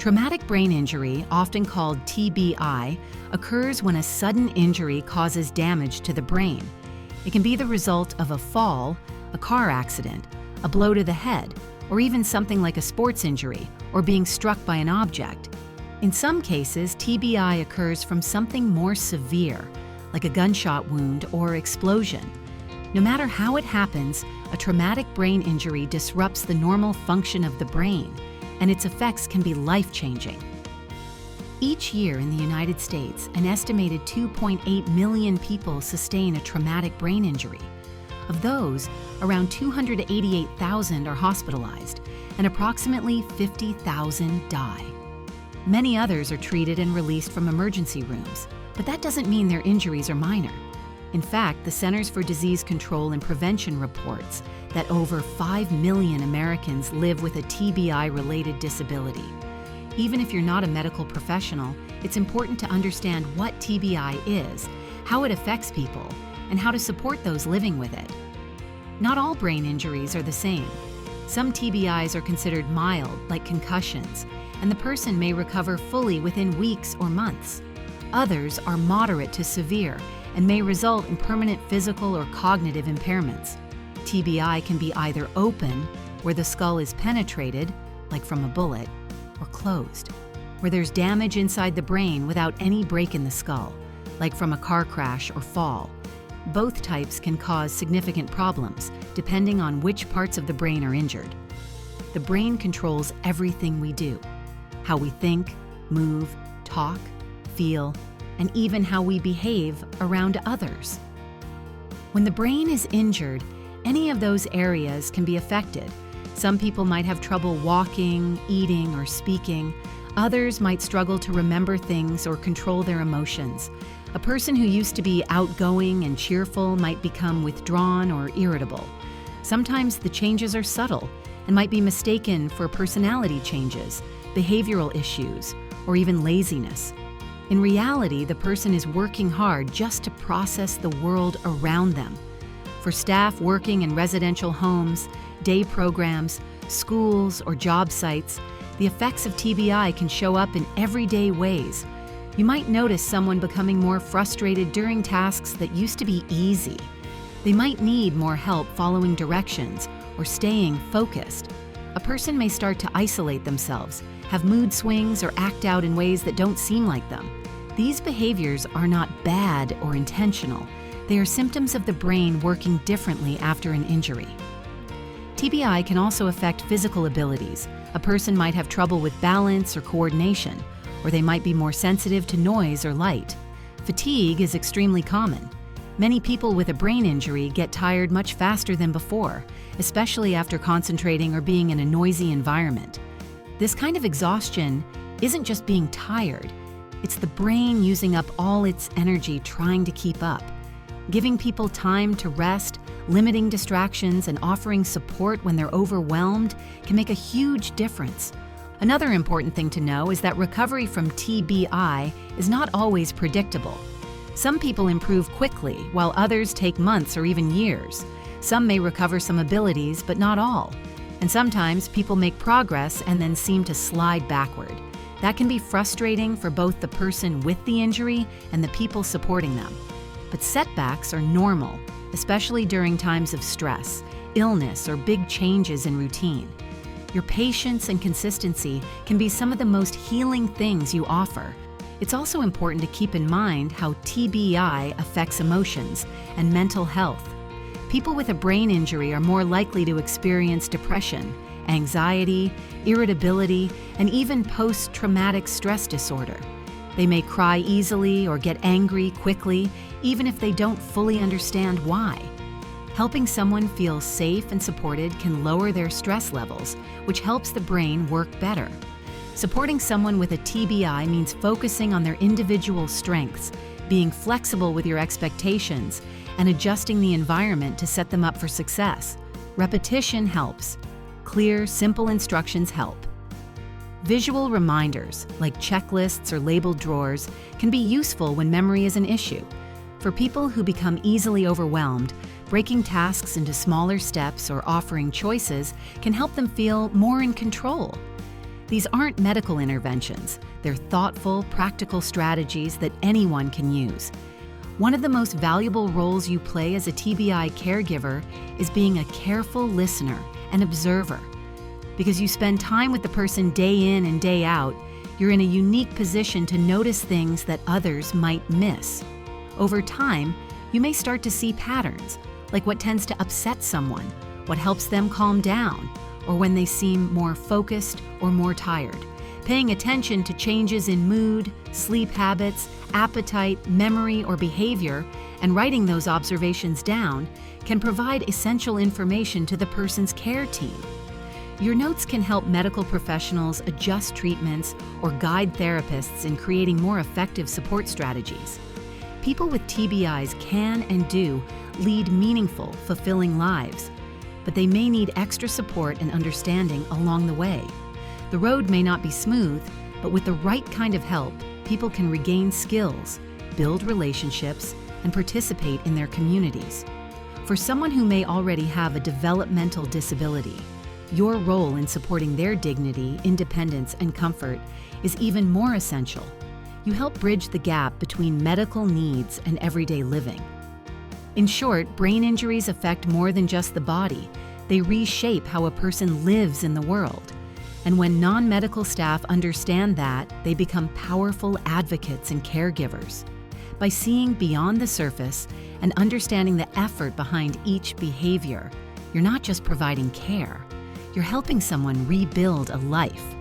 Traumatic brain injury, often called TBI, occurs when a sudden injury causes damage to the brain. It can be the result of a fall, a car accident, a blow to the head, or even something like a sports injury or being struck by an object. In some cases, TBI occurs from something more severe, like a gunshot wound or explosion. No matter how it happens, a traumatic brain injury disrupts the normal function of the brain, and its effects can be life-changing. Each year in the United States, an estimated 2.8 million people sustain a traumatic brain injury. Of those, around 288,000 are hospitalized, and approximately 50,000 die. Many others are treated and released from emergency rooms, but that doesn't mean their injuries are minor. In fact, the Centers for Disease Control and Prevention reports that over 5 million Americans live with a TBI-related disability. Even if you're not a medical professional, it's important to understand what TBI is, how it affects people, and how to support those living with it. Not all brain injuries are the same. Some TBIs are considered mild, like concussions, and the person may recover fully within weeks or months. Others are moderate to severe and may result in permanent physical or cognitive impairments. TBI can be either open, where the skull is penetrated, like from a bullet, or closed, where there's damage inside the brain without any break in the skull, like from a car crash or fall. Both types can cause significant problems, depending on which parts of the brain are injured. The brain controls everything we do: how we think, move, talk, feel, and even how we behave around others. When the brain is injured, any of those areas can be affected. Some people might have trouble walking, eating, or speaking. Others might struggle to remember things or control their emotions. A person who used to be outgoing and cheerful might become withdrawn or irritable. Sometimes the changes are subtle and might be mistaken for personality changes, behavioral issues, or even laziness. In reality, the person is working hard just to process the world around them. For staff working in residential homes, day programs, schools, or job sites, the effects of TBI can show up in everyday ways. You might notice someone becoming more frustrated during tasks that used to be easy. They might need more help following directions or staying focused. A person may start to isolate themselves, have mood swings, or act out in ways that don't seem like them. These behaviors are not bad or intentional. They are symptoms of the brain working differently after an injury. TBI can also affect physical abilities. A person might have trouble with balance or coordination, or they might be more sensitive to noise or light. Fatigue is extremely common. Many people with a brain injury get tired much faster than before, especially after concentrating or being in a noisy environment. This kind of exhaustion isn't just being tired, it's the brain using up all its energy trying to keep up. Giving people time to rest, limiting distractions, and offering support when they're overwhelmed can make a huge difference. Another important thing to know is that recovery from TBI is not always predictable. Some people improve quickly, while others take months or even years. Some may recover some abilities, but not all. And sometimes people make progress and then seem to slide backward. That can be frustrating for both the person with the injury and the people supporting them. But setbacks are normal, especially during times of stress, illness, or big changes in routine. Your patience and consistency can be some of the most healing things you offer. It's also important to keep in mind how TBI affects emotions and mental health. People with a brain injury are more likely to experience depression, anxiety, irritability, and even post-traumatic stress disorder. They may cry easily or get angry quickly, even if they don't fully understand why. Helping someone feel safe and supported can lower their stress levels, which helps the brain work better. Supporting someone with a TBI means focusing on their individual strengths, being flexible with your expectations, and adjusting the environment to set them up for success. Repetition helps. Clear, simple instructions help. Visual reminders, like checklists or labeled drawers, can be useful when memory is an issue. For people who become easily overwhelmed, breaking tasks into smaller steps or offering choices can help them feel more in control. These aren't medical interventions. They're thoughtful, practical strategies that anyone can use. One of the most valuable roles you play as a TBI caregiver is being a careful listener and observer. Because you spend time with the person day in and day out, you're in a unique position to notice things that others might miss. Over time, you may start to see patterns, like what tends to upset someone, what helps them calm down, or when they seem more focused or more tired. Paying attention to changes in mood, sleep habits, appetite, memory, or behavior, and writing those observations down can provide essential information to the person's care team. Your notes can help medical professionals adjust treatments or guide therapists in creating more effective support strategies. People with TBIs can and do lead meaningful, fulfilling lives, but they may need extra support and understanding along the way. The road may not be smooth, but with the right kind of help, people can regain skills, build relationships, and participate in their communities. For someone who may already have a developmental disability, your role in supporting their dignity, independence, and comfort is even more essential. You help bridge the gap between medical needs and everyday living. In short, brain injuries affect more than just the body. They reshape how a person lives in the world. And when non-medical staff understand that, they become powerful advocates and caregivers. By seeing beyond the surface and understanding the effort behind each behavior, you're not just providing care, you're helping someone rebuild a life.